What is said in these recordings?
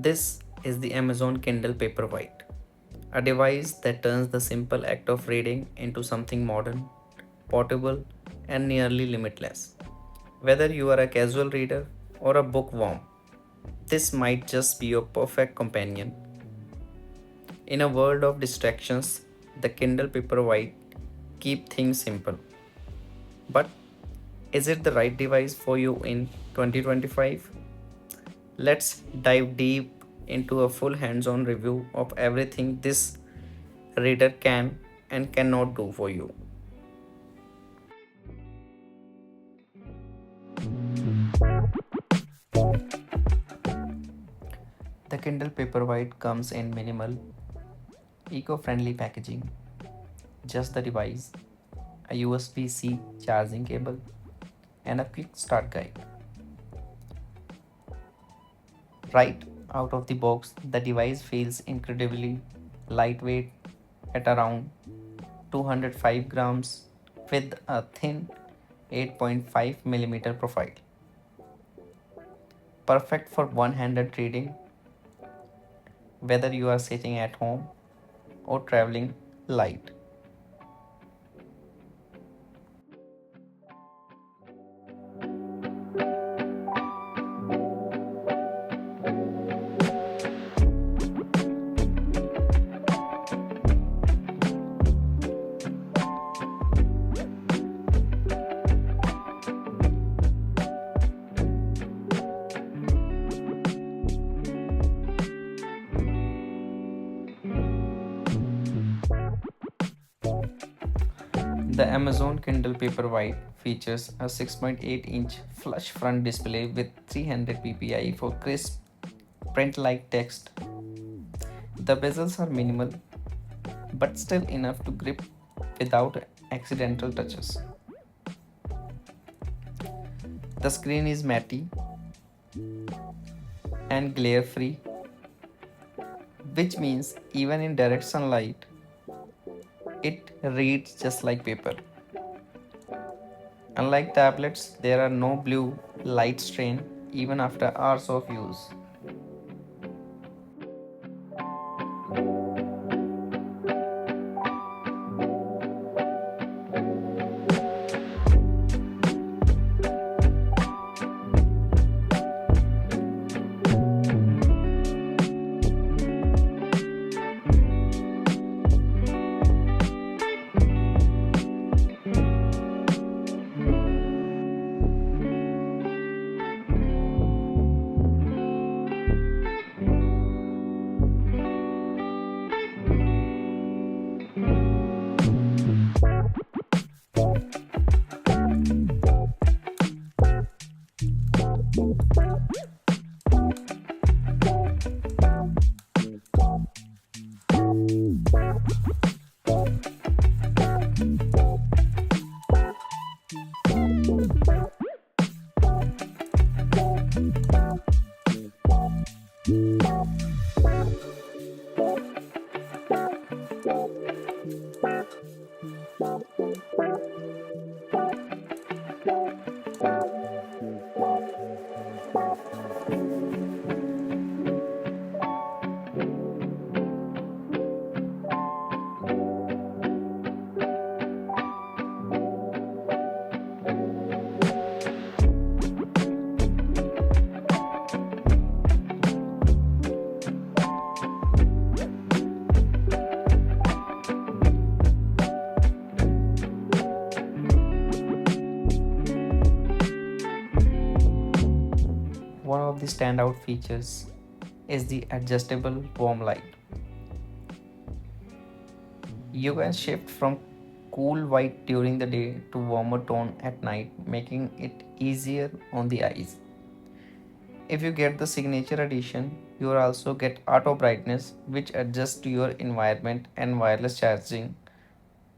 This is the Amazon Kindle Paperwhite, a device that turns the simple act of reading into something modern, portable, and nearly limitless. Whether you are a casual reader or a bookworm, this might just be your perfect companion. In a world of distractions, the Kindle Paperwhite keep things simple. But is it the right device for you in 2025? Let's dive deep into a full hands-on review of everything this reader can and cannot do for you. The Kindle Paperwhite comes in minimal, eco-friendly packaging, just the device, a USB-C charging cable, and a quick start guide. Right out of the box, the device feels incredibly lightweight at around 205 grams with a thin 8.5 millimeter profile. Perfect for one-handed reading, whether you are sitting at home or traveling light. The Amazon Kindle Paperwhite features a 6.8-inch flush front display with 300 ppi for crisp print-like text. The bezels are minimal but still enough to grip without accidental touches. The screen is matte and glare-free, which means even in direct sunlight, it reads just like paper. Unlike tablets, there are no blue light strain even after hours of use. One of the standout features is the adjustable warm light. You can shift from cool white during the day to warmer tone at night, making it easier on the eyes. If you get the signature edition, you will also get auto brightness, which adjusts to your environment, and wireless charging,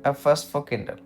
a first for Kindle.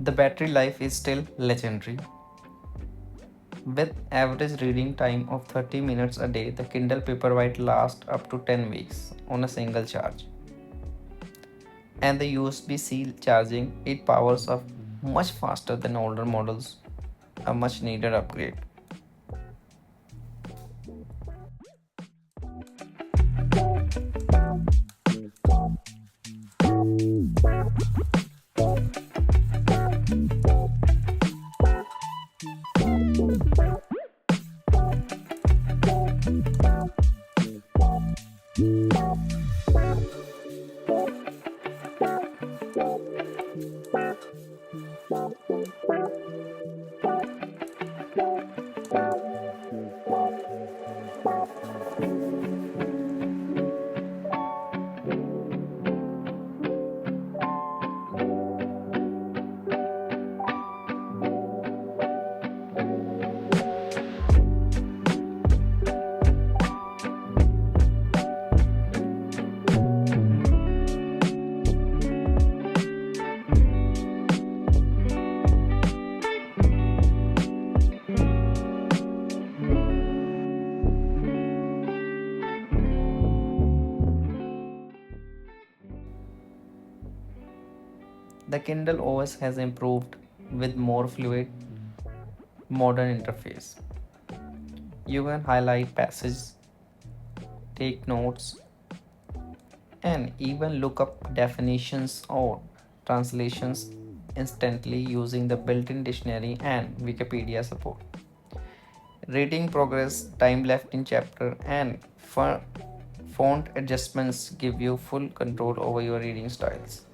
The battery life is still legendary. With average reading time of 30 minutes a day, the Kindle Paperwhite lasts up to 10 weeks on a single charge. And the USB-C charging, it powers up much faster than older models, a much needed upgrade. The Kindle OS has improved with more fluid, modern interface. You can highlight passages, take notes, and even look up definitions or translations instantly using the built-in dictionary and Wikipedia support. Reading progress, time left in chapter, and font adjustments give you full control over your reading styles.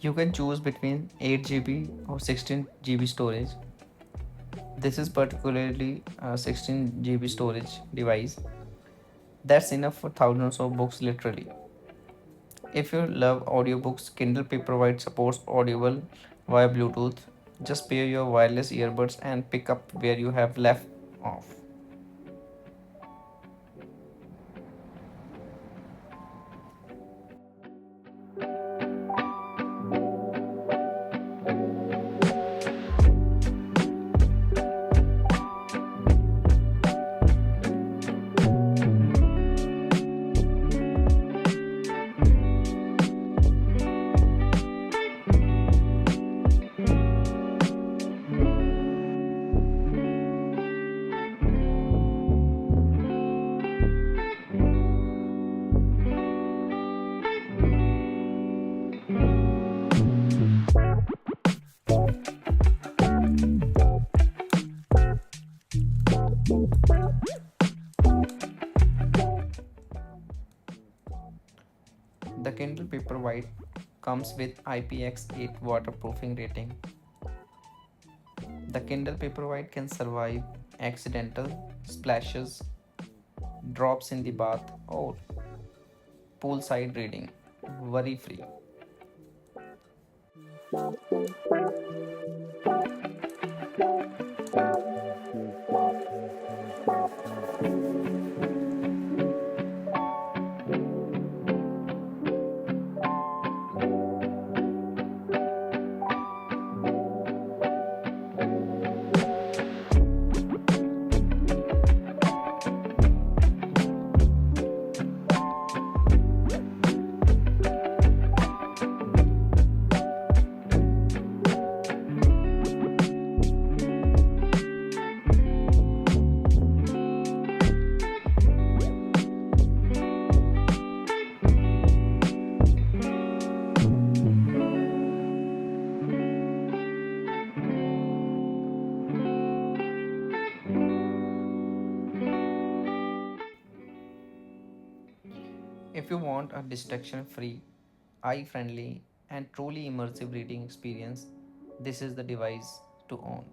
You can choose between 8 GB or 16 GB storage. This is particularly a 16 GB storage device. That's enough for thousands of books literally. If you love audiobooks, Kindle Paperwhite supports Audible via Bluetooth. Just pair your wireless earbuds and pick up where you have left off. The Kindle Paperwhite comes with IPX8 waterproofing rating. The Kindle Paperwhite can survive accidental splashes, drops in the bath, or poolside reading worry free. If you want a distraction free, eye friendly, and truly immersive reading experience, this is the device to own.